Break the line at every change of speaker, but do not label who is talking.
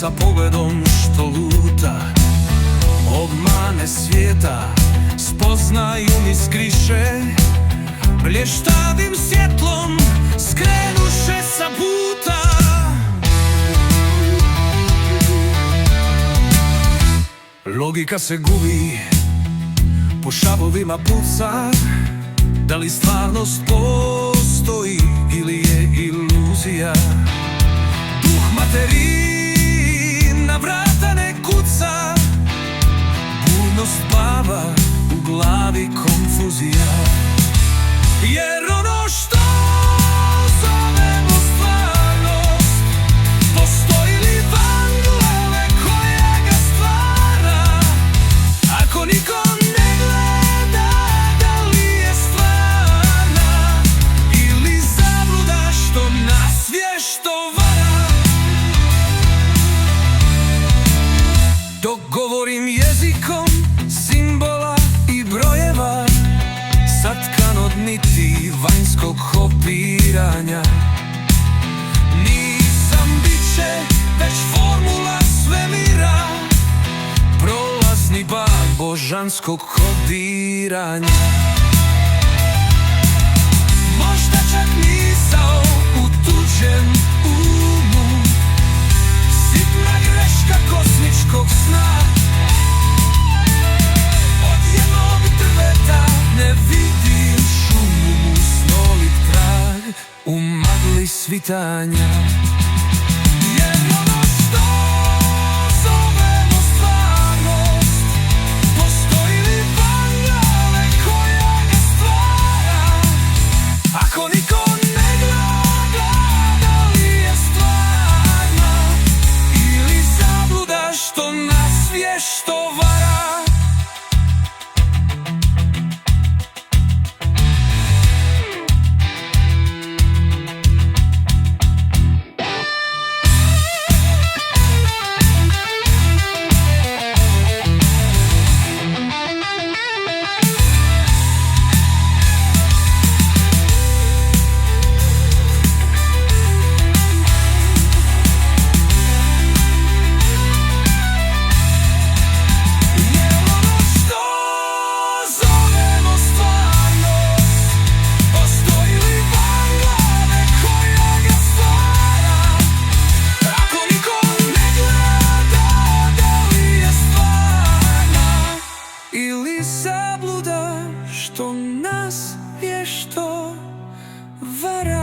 sa pogledom što luta, obmane svijeta, spoznaju mi skriše, blještavim svjetlom skrenuše sa puta. Logika se gubi, po šavovima puca, da li stvarnost postoji ili je iluzija? Duh materiji na vrata ne kuca, budnost spava, u glavi konfuzija. Jer ono što zovemo stvarnost, postoji li van glave koja ga stvara? Ako niko ne gleda, da li je stvarna ili zabluda što nas vješto vara? Dok govorim jezikom simbola i brojeva, satkan od niti vanjskog kopiranja, nisam biće, već formula svemira, prolazni bar božanskog kodiranja. Možda čak misao u tuđem umu, sitna greška kosmičkog sna. Od jednog drveta ne vidim šumu, snolit trag u magli svitanja. Jer ono što zovemo stvarnost, postoji li van glave koja ga stvara? Ako niko ne gleda, da li je stvarna ili zabluda što nas vješto vara? Zabluda što nas vješto vara.